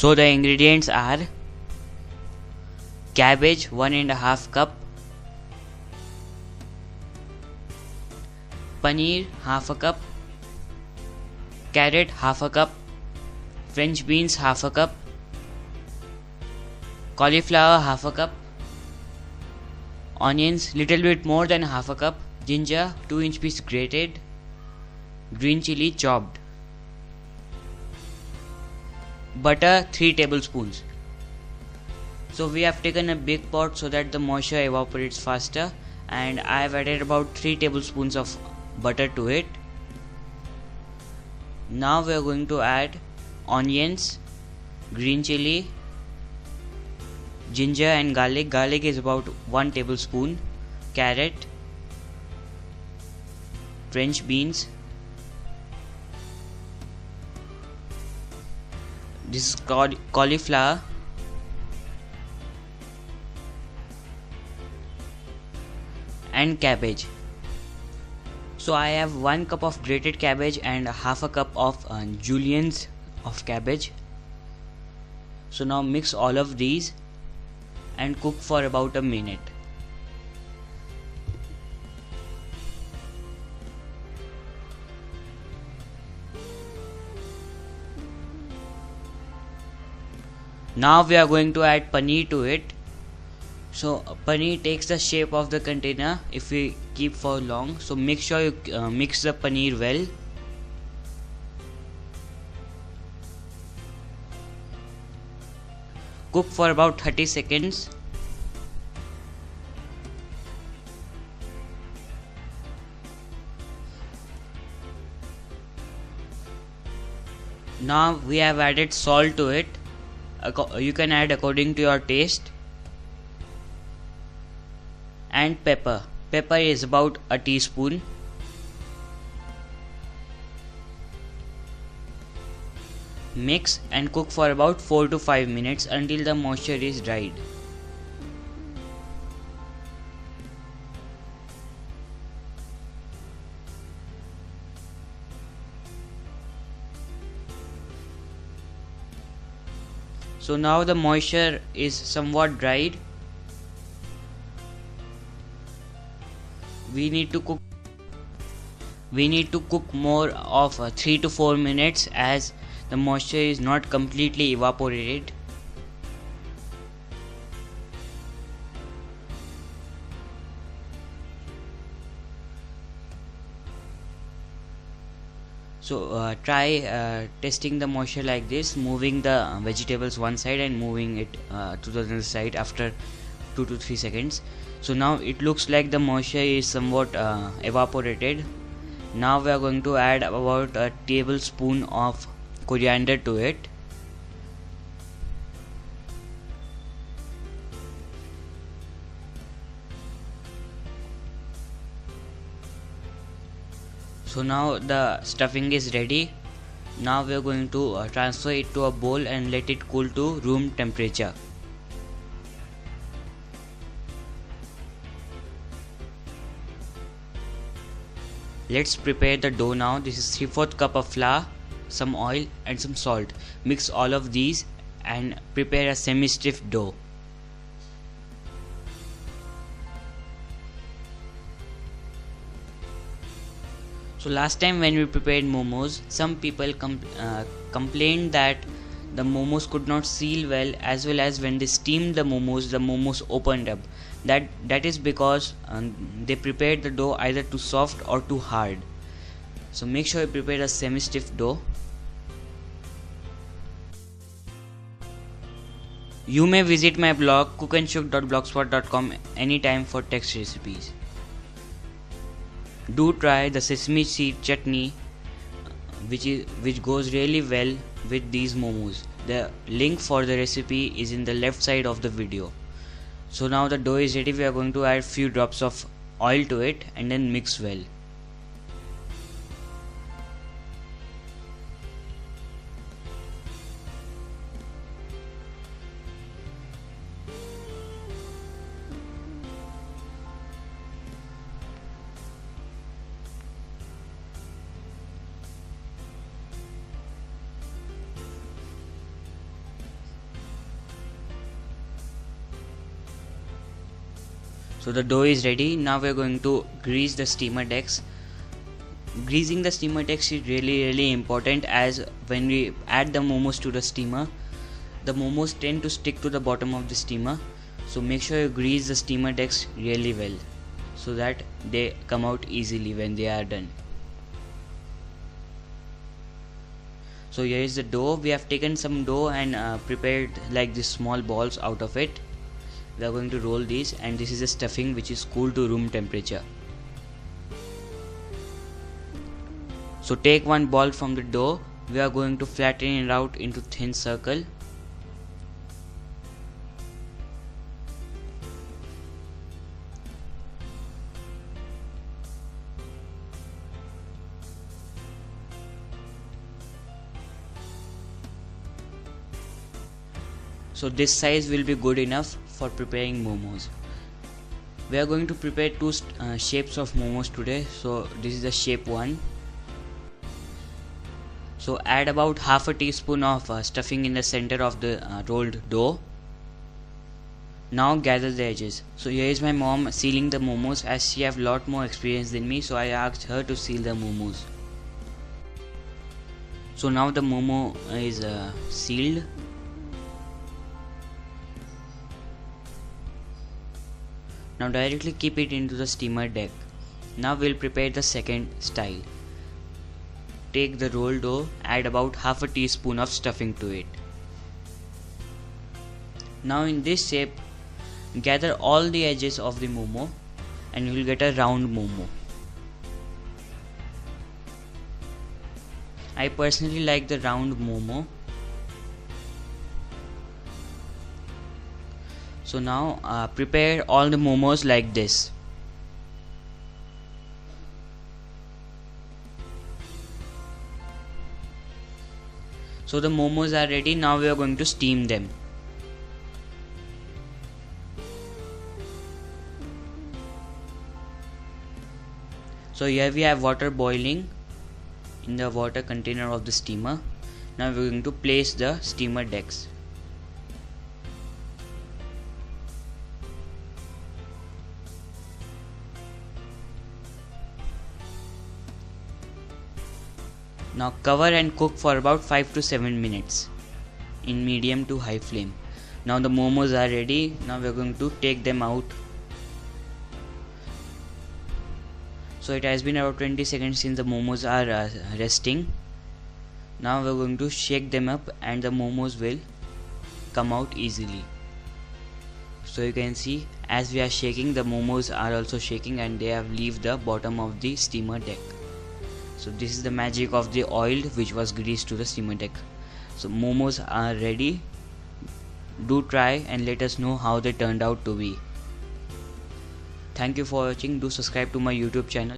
So the ingredients are cabbage 1.5 cup, paneer half a cup, carrot half a cup, French beans half a cup, cauliflower half a cup, onions little bit more than half a cup, ginger 2-inch piece grated, green chili chopped, butter 3 tablespoons. So we have taken a big pot so that the moisture evaporates faster, and I have added about 3 tablespoons of butter to it. Now we are going to add onions, green chili, ginger and garlic. Garlic is about 1 tablespoon, carrot, French beans, this is called cauliflower, and cabbage. So I have 1 cup of grated cabbage and half a cup of juliennes of cabbage. So now mix all of these and cook for about a minute. Now we are going to add paneer to it. So paneer takes the shape of the container if we keep for long, so make sure you mix the paneer well. Cook for about 30 seconds. Now we have added salt to it. You can add according to your taste. And pepper. Pepper is about a teaspoon. Mix and cook for about 4 to 5 minutes until the moisture is dried. So now the moisture is somewhat dried. We need to cook more of 3 to 4 minutes as the moisture is not completely evaporated. So try testing the moisture like this, moving the vegetables one side and moving it to the other side after 2 to 3 seconds. So now it looks like the moisture is somewhat evaporated. Now we are going to add about a tablespoon of coriander to it. So now the stuffing is ready. Now we are going to transfer it to a bowl and let it cool to room temperature. Let's prepare the dough now. This is 3/4 cup of flour, some oil and some salt. Mix all of these and prepare a semi-stiff dough. So last time when we prepared momos, some people complained that the momos could not seal well as when they steamed the momos opened up. That is because they prepared the dough either too soft or too hard. So make sure you prepare a semi-stiff dough. You may visit my blog cookandshook.blogspot.com anytime for text recipes. Do try the sesame seed chutney, which goes really well with these momos. The link for the recipe is in the left side of the video. So now the dough is ready. We are going to add few drops of oil to it and then mix well. So the dough is ready. Now we are going to grease the steamer decks. Greasing the steamer decks is really important, as when we add the momos to the steamer, the momos tend to stick to the bottom of the steamer. So make sure you grease the steamer decks really well so that they come out easily when they are done. So here is the dough. We have taken some dough and prepared like these small balls out of it. We are going to roll these, and this is a stuffing which is cooled to room temperature. So take one ball from the dough. We are going to flatten it out into thin circle. So this size will be good enough for preparing momos. We are going to prepare two shapes of momos today. So this is the shape 1. So add about half a teaspoon of stuffing in the center of the rolled dough. Now gather the edges. So here is my mom sealing the momos, as she have lot more experience than me, so I asked her to seal the momos. So now the momo is sealed. Now directly keep it into the steamer deck. Now we'll prepare the second style. Take the rolled dough, add about half a teaspoon of stuffing to it. Now in this shape, gather all the edges of the momo and you will get a round momo. I personally like the round momo. So now prepare all the momos like this. So the momos are ready. Now we are going to steam them. So here we have water boiling in the water container of the steamer. Now we are going to place the steamer decks. Now cover and cook for about 5 to 7 minutes in medium to high flame. Now the momos are ready. Now we are going to take them out. So it has been about 20 seconds since the momos are resting. Now we are going to shake them up and the momos will come out easily. So you can see, as we are shaking, the momos are also shaking and they have left the bottom of the steamer deck. So this is the magic of the oil which was greased to the steamer deck. So momos are ready. Do try and let us know how they turned out to be. Thank you for watching. Do subscribe to my YouTube channel.